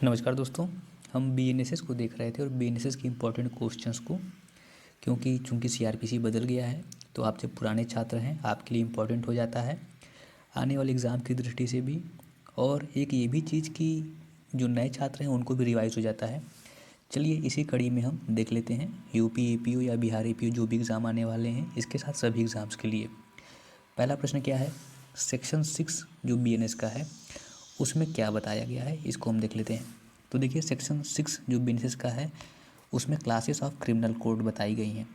नमस्कार दोस्तों। हम बीएनएसएस को देख रहे थे और बीएनएसएस के इम्पोर्टेंट क्वेश्चंस को, क्योंकि चूंकि सीआरपीसी बदल गया है तो आप जब पुराने छात्र हैं आपके लिए इम्पोर्टेंट हो जाता है आने वाले एग्ज़ाम की दृष्टि से भी। और एक ये भी चीज़ कि जो नए छात्र हैं उनको भी रिवाइज हो जाता है। चलिए इसी कड़ी में हम देख लेते हैं यूपी एपीओ या बिहार एपीओ जो भी एग्ज़ाम आने वाले हैं, इसके साथ सभी एग्ज़ाम्स के लिए। पहला प्रश्न क्या है, सेक्शन 6 जो बीएनएस का है उसमें क्या बताया गया है, इसको हम देख लेते हैं। तो देखिए सेक्शन 6 जो बीएनएस का है उसमें क्लासेस ऑफ क्रिमिनल कोड बताई गई हैं।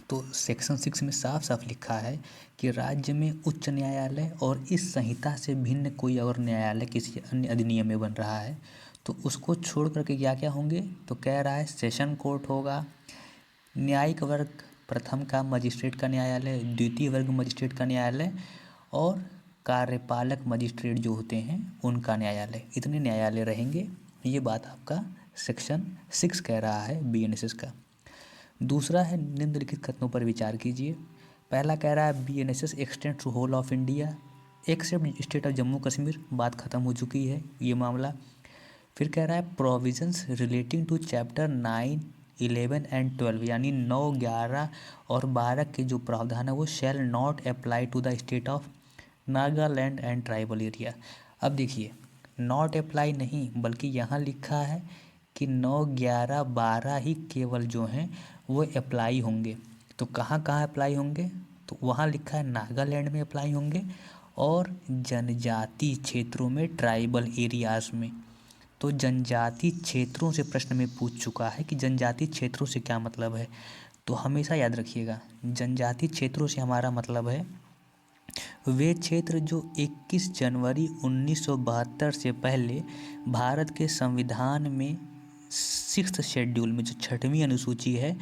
तो सेक्शन 6 में साफ साफ लिखा है कि राज्य में उच्च न्यायालय और इस संहिता से भिन्न कोई और न्यायालय किसी अन्य अधिनियम में बन रहा है तो उसको छोड़ करके क्या क्या होंगे, तो कह रहा है सेशन कोर्ट होगा, न्यायिक वर्ग प्रथम का मजिस्ट्रेट का न्यायालय, द्वितीय वर्ग मजिस्ट्रेट का न्यायालय और कार्यपालक मजिस्ट्रेट जो होते हैं उनका न्यायालय। इतने न्यायालय रहेंगे, ये बात आपका सेक्शन 6 कह रहा है बीएनएसएस का। दूसरा है निम्नलिखित कथनों पर विचार कीजिए। पहला कह रहा है BNSS extend to whole of India except state of Jammu Kashmir, बात खत्म हो चुकी है ये मामला। फिर कह रहा है प्रोविजंस रिलेटिंग टू चैप्टर 9, 11 एंड 12 यानी 9, 11 और 12 के जो प्रावधान है वो shall not apply to the state of Nagaland and tribal area. अब देखिए नॉट अप्लाई नहीं बल्कि यहाँ लिखा है कि 9, 11, 12 ही केवल जो हैं वो अप्लाई होंगे। तो कहाँ कहाँ अप्लाई होंगे, तो वहाँ लिखा है नागालैंड में अप्लाई होंगे और जनजाति क्षेत्रों में, ट्राइबल एरियाज़ में। तो जनजाति क्षेत्रों से प्रश्न में पूछ चुका है कि जनजाति क्षेत्रों से क्या मतलब है। तो हमेशा याद रखिएगा जनजाति क्षेत्रों से हमारा मतलब है वे क्षेत्र जो 21 जनवरी 1972 से पहले भारत के संविधान में 6th शेड्यूल में जो 6वीं अनुसूची है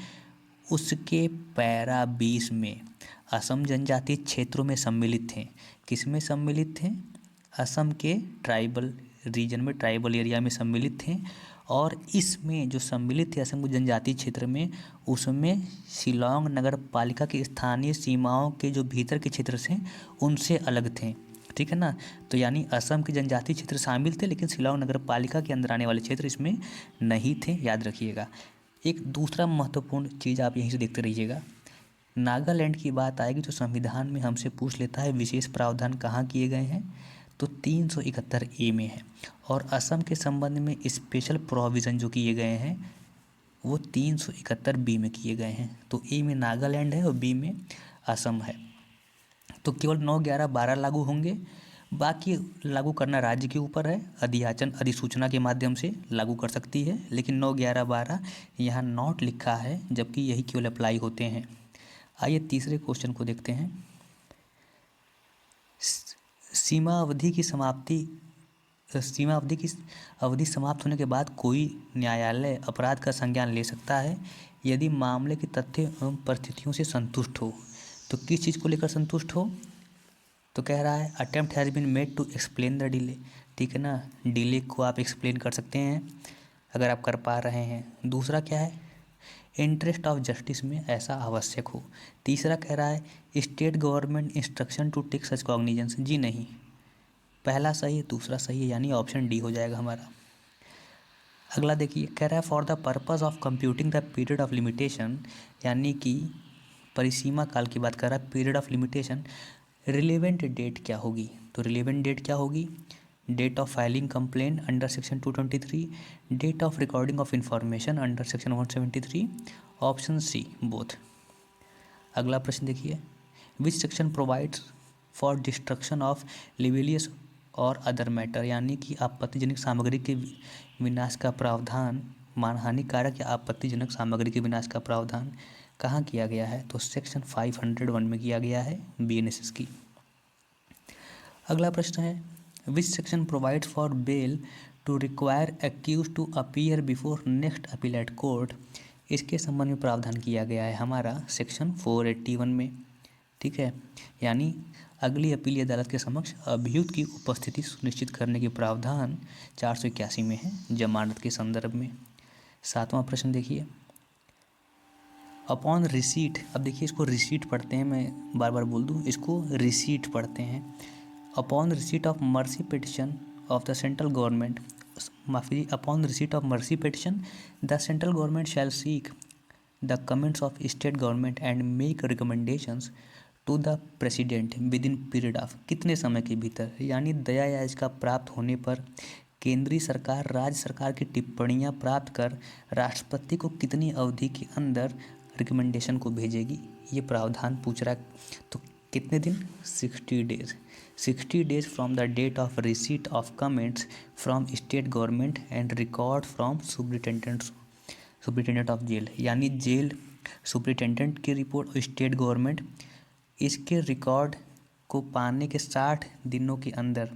उसके पैरा 20 में असम जनजाति क्षेत्रों में सम्मिलित थे। किस में सम्मिलित थे, असम के ट्राइबल रीजन में, ट्राइबल एरिया में सम्मिलित थे। और इसमें जो सम्मिलित थे असम जनजाति क्षेत्र में, उसमें शिलांग नगर पालिका की स्थानीय सीमाओं के जो भीतर के क्षेत्र थे उनसे अलग थे, ठीक है ना। तो यानी असम के जनजाति क्षेत्र शामिल थे लेकिन शिलांग नगर पालिका के अंदर आने वाले क्षेत्र इसमें नहीं थे, याद रखिएगा। एक दूसरा महत्वपूर्ण चीज़ आप यहीं से देखते रहिएगा, नागालैंड की बात आएगी तो संविधान में हमसे पूछ लेता है विशेष प्रावधान कहाँ किए गए हैं, तो 371A में है। और असम के संबंध में स्पेशल प्रोविज़न जो किए गए हैं वो 371B में किए गए हैं। तो ए में नागालैंड है और बी में असम है। तो केवल 9, 11, 12 लागू होंगे, बाकी लागू करना राज्य के ऊपर है, अधियाचन अधिसूचना के माध्यम से लागू कर सकती है। लेकिन 9, 11, 12 यहाँ नॉट लिखा है जबकि यही केवल अप्लाई होते हैं। आइए तीसरे क्वेश्चन को देखते हैं। सीमा अवधि की अवधि समाप्त होने के बाद कोई न्यायालय अपराध का संज्ञान ले सकता है यदि मामले के तथ्य एवं परिस्थितियों से संतुष्ट हो। तो किस चीज़ को लेकर संतुष्ट हो, तो कह रहा है attempt has been made to explain the delay, ठीक है ना। डिले को आप एक्सप्लेन कर सकते हैं अगर आप कर पा रहे हैं। दूसरा क्या है, इंटरेस्ट ऑफ जस्टिस में ऐसा आवश्यक हो। तीसरा कह रहा है state government instruction to take such cognizance, जी नहीं, पहला सही है दूसरा सही है यानी ऑप्शन डी हो जाएगा हमारा। अगला देखिए, कह रहा है for the purpose of computing the period of limitation, यानी कि परिसीमा काल की बात कर रहा है, period of limitation, relevant date क्या होगी। तो रिलेवेंट डेट क्या होगी, date of filing complaint under section 223, date of recording of information under section 173, option C both. अगला प्रश्न देखिए, which section provides for destruction of libellous और अदर मैटर, यानी कि आपत्तिजनक सामग्री के विनाश का प्रावधान, मानहानिकारक या आपत्तिजनक सामग्री के विनाश का प्रावधान कहाँ किया गया है, तो सेक्शन 501 में किया गया है बीएनएसएस की। अगला प्रश्न है which section provides for bail to require accused to appear before next appellate court, इसके संबंध में प्रावधान किया गया है हमारा सेक्शन 481 में, ठीक है। यानी अगली अपीली अदालत के समक्ष अभियुक्त की उपस्थिति सुनिश्चित करने के प्रावधान 481 में है जमानत के संदर्भ में। 7वां प्रश्न देखिए, अपॉन रिसीट, अब देखिए इसको रिसीट पढ़ते हैं, मैं बार बार बोल दूँ, इसको रिसीट पढ़ते हैं। Upon receipt of mercy petition of the central government, माफी upon receipt of mercy petition the central government shall seek the comments of state government and make recommendations to the president within period of, कितने समय के भीतर, यानी दया याचिका प्राप्त होने पर केंद्रीय सरकार राज्य सरकार की टिप्पणियां प्राप्त कर राष्ट्रपति को कितनी अवधि के अंदर रिकमेंडेशन को भेजेगी, ये प्रावधान पूछ रहा है। तो कितने दिन, 60 days, 60 days from the date of receipt of comments from state government and record from superintendent of jail, यानी जेल सुप्रिटेंडेंट की रिपोर्ट और स्टेट गवर्नमेंट इसके रिकॉर्ड को पाने के 60 दिनों के अंदर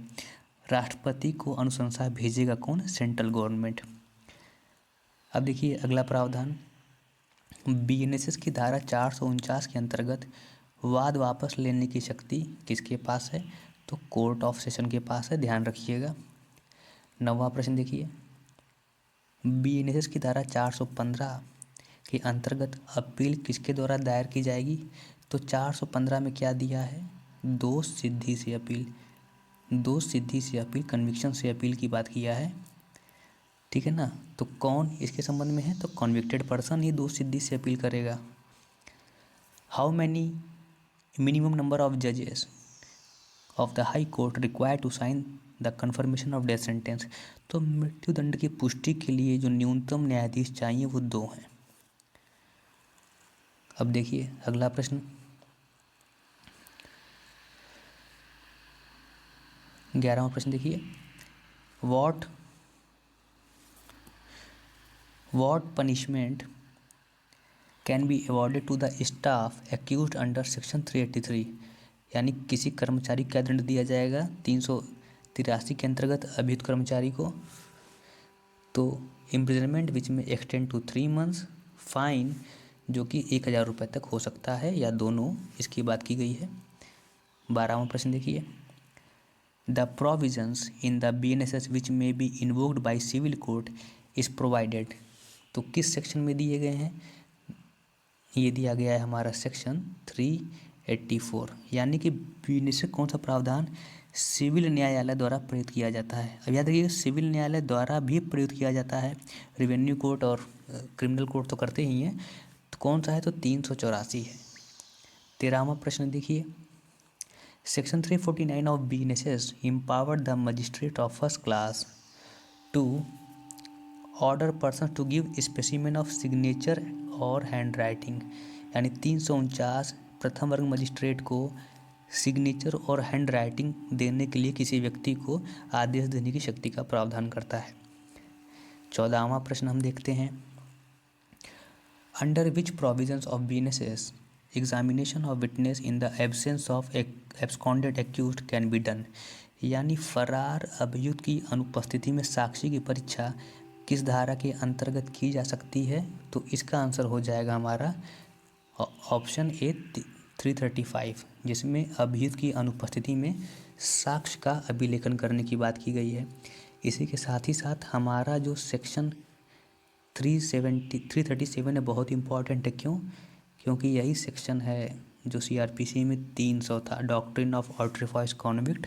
राष्ट्रपति को अनुशंसा भेजेगा कौन, सेंट्रल गवर्नमेंट। अब देखिए अगला प्रावधान, बीएनएसएस की धारा 449 के अंतर्गत वाद वापस लेने की शक्ति किसके पास है, तो कोर्ट ऑफ सेशन के पास है, ध्यान रखिएगा। 9वां प्रश्न देखिए, बीएनएसएस की धारा 415 के अंतर्गत अपील किसके द्वारा दायर की जाएगी, तो 415 में क्या दिया है, दोष सिद्धि से अपील, दोष सिद्धि से अपील, कन्विक्शन से अपील की बात किया है, ठीक है ना। तो कौन इसके संबंध में है, तो कॉन्विक्टेड पर्सन ही दोष सिद्धि से अपील करेगा। How many minimum number of जजेस of the high court required to sign the confirmation of death sentence, तो मृत्यु दंड की पुष्टि के लिए जो न्यूनतम न्यायाधीश चाहिए वो 2 हैं। अब देखिए अगला प्रश्न, 11वां प्रश्न देखिए, what punishment can be awarded to the staff accused under section 383, यानी किसी कर्मचारी का दंड दिया जाएगा 383 के अंतर्गत अभियुक्त कर्मचारी को, तो इम्प्रिजनमेंट विच में एक्सटेंड टू 3 मंथ्स, फाइन जो कि 1000 रुपये तक हो सकता है या दोनों, इसकी बात की गई है। 12वां प्रश्न देखिए, the provisions in the BNSS which may be invoked by civil court is provided, तो किस सेक्शन में दिए गए हैं, ये दिया गया है हमारा सेक्शन 384, यानी कि बीएनएसएस कौन सा प्रावधान सिविल न्यायालय द्वारा प्रयुक्त किया जाता है। अब याद रखिएगा सिविल न्यायालय द्वारा भी प्रयुक्त किया जाता है, रेवेन्यू कोर्ट और क्रिमिनल कोर्ट तो करते ही हैं, तो कौन सा है, तो 384 है। 13वां प्रश्न देखिए, section 349 of BNSS empowered the magistrate of first class to order person to give specimen of signature और हैंड राइटिंग, यानी 349 प्रथम वर्ग मजिस्ट्रेट को सिग्नेचर और हैंड राइटिंग देने के लिए किसी व्यक्ति को आदेश देने की शक्ति का प्रावधान करता है। 14वां प्रश्न हम देखते हैं, under which provisions of BNSS examination of witness in the absence of absconded accused can be done, यानी फरार अभियुक्त की अनुपस्थिति में साक्षी की परीक्षा किस धारा के अंतर्गत की जा सकती है, तो इसका आंसर हो जाएगा हमारा ऑप्शन ए 335, जिसमें अभियुक्त की अनुपस्थिति में साक्ष्य का अभिलेखन करने की बात की गई है। इसी के साथ ही साथ हमारा जो सेक्शन 337 है बहुत इम्पॉर्टेंट है, क्योंकि यही सेक्शन है जो सीआरपीसी में 300 था, डॉक्ट्रिन ऑफ ऑट्रिफॉइस कॉन्विक्ट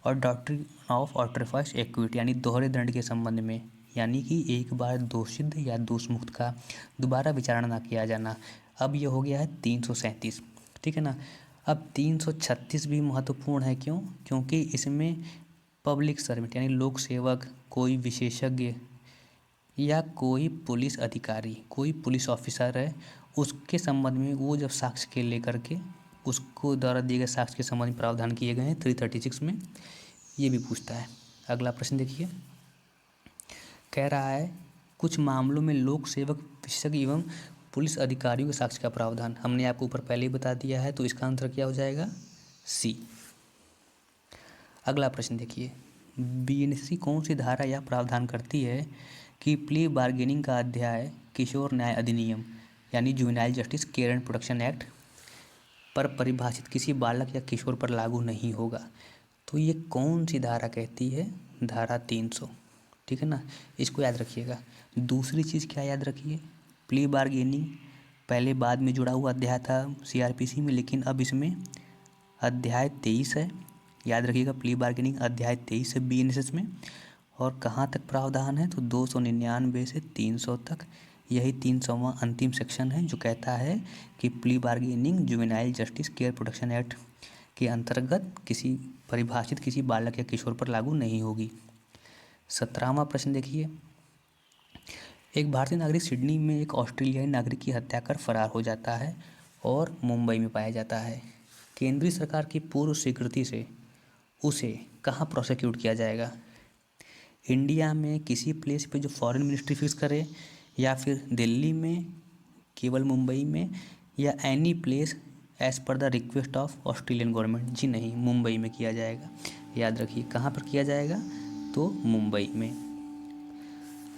और डॉक्ट्रिन ऑफ ऑट्रिफॉइस एक्विट, यानी दोहरे दंड के संबंध में, यानी कि एक बार दोषित या दोष मुक्त का दोबारा विचारणा ना किया जाना। अब ये हो गया है 337, ठीक है ना। अब 336 भी महत्वपूर्ण है, क्योंकि इसमें पब्लिक सर्वेंट यानी लोक सेवक, कोई विशेषज्ञ या कोई पुलिस अधिकारी, कोई पुलिस ऑफिसर है, उसके संबंध में वो जब साक्ष्य के लेकर के उसको द्वारा दिए गए साक्ष्य के संबंध में प्रावधान किए गए हैं 336 में, ये भी पूछता है। अगला प्रश्न देखिए, कह रहा है कुछ मामलों में लोक सेवक, विशेषज्ञ एवं पुलिस अधिकारियों के साक्ष्य का प्रावधान, हमने आपको ऊपर पहले ही बता दिया है, तो इसका आंसर क्या हो जाएगा, सी। अगला प्रश्न देखिए, बीएनएससी कौन सी धारा या प्रावधान करती है कि प्ली बार्गेनिंग का अध्याय किशोर न्याय अधिनियम यानी juvenile justice care and protection act पर परिभाषित किसी बालक या किशोर पर लागू नहीं होगा, तो ये कौन सी धारा कहती है, धारा 300, ठीक है ना, इसको याद रखिएगा। दूसरी चीज़ क्या याद रखिए, प्ली बार्गेनिंग पहले बाद में जुड़ा हुआ अध्याय था सीआरपीसी में, लेकिन अब इसमें अध्याय 23 है, याद रखिएगा प्ली बार्गेनिंग अध्याय 23 है बीएनएसएस में, और कहाँ तक प्रावधान है, तो 299 से 300 तक। यही 300वां अंतिम सेक्शन है जो कहता है कि plea bargaining juvenile justice care protection act के अंतर्गत किसी बालक या किशोर पर लागू नहीं होगी। 17वां प्रश्न देखिए, एक भारतीय नागरिक सिडनी में एक ऑस्ट्रेलियाई नागरिक की हत्या कर फरार हो जाता है और मुंबई में पाया जाता है। केंद्रीय सरकार की पूर्व स्वीकृति से उसे कहाँ प्रोसिक्यूट किया जाएगा? इंडिया में किसी प्लेस पे जो फॉरेन मिनिस्ट्री फिक्स करे, या फिर दिल्ली में, केवल मुंबई में, या any place as per the request of Australian government? जी नहीं, मुंबई में किया जाएगा। याद रखिए कहाँ पर किया जाएगा, तो मुंबई में।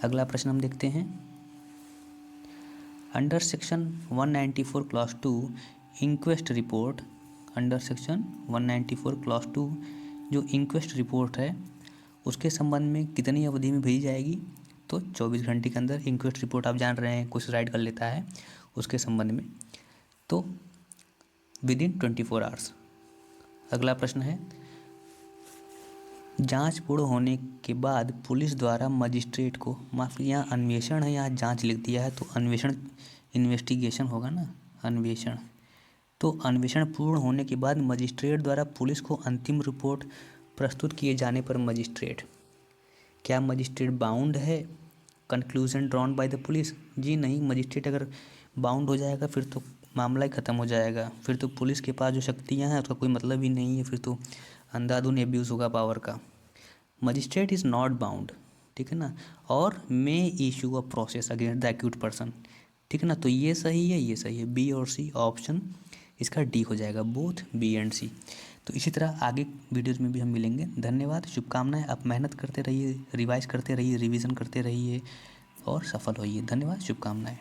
अगला प्रश्न हम देखते हैं, under section 194 clause 2 inquest report, under section 194 clause 2 जो इंक्वेस्ट रिपोर्ट है उसके संबंध में कितनी अवधि में भेजी जाएगी? तो 24 घंटे के अंदर। इंक्वेस्ट रिपोर्ट आप जान रहे हैं कुछ राइट कर लेता है उसके संबंध में, तो विदिन 24 आवर्स। अगला प्रश्न है, जांच पूर्ण होने के बाद पुलिस द्वारा मजिस्ट्रेट को, यहाँ अन्वेषण है, यहाँ जांच लिख दिया है तो अन्वेषण इन्वेस्टिगेशन होगा ना, अन्वेषण। तो अन्वेषण पूर्ण होने के बाद मजिस्ट्रेट द्वारा पुलिस को अंतिम रिपोर्ट प्रस्तुत किए जाने पर मजिस्ट्रेट, क्या मजिस्ट्रेट बाउंड है conclusion drawn by the police? जी नहीं, मजिस्ट्रेट अगर बाउंड हो जाएगा फिर तो मामला ही ख़त्म हो जाएगा, फिर तो पुलिस के पास जो शक्तियां हैं उसका कोई मतलब ही नहीं है, फिर तो अंधाधुन एब्यूज़ होगा पावर का। मजिस्ट्रेट इज़ नॉट बाउंड, ठीक है ना, और may issue a process against the accused person, ठीक है ना। तो ये सही है, ये सही है, बी और सी ऑप्शन इसका डी हो जाएगा, बोथ बी एंड सी। तो इसी तरह आगे वीडियोज़ में भी हम मिलेंगे। धन्यवाद, शुभकामनाएं। आप मेहनत करते रहिए, रिवाइज करते रहिए, रिवीजन करते रहिए और सफल होइए। धन्यवाद, शुभकामनाएं।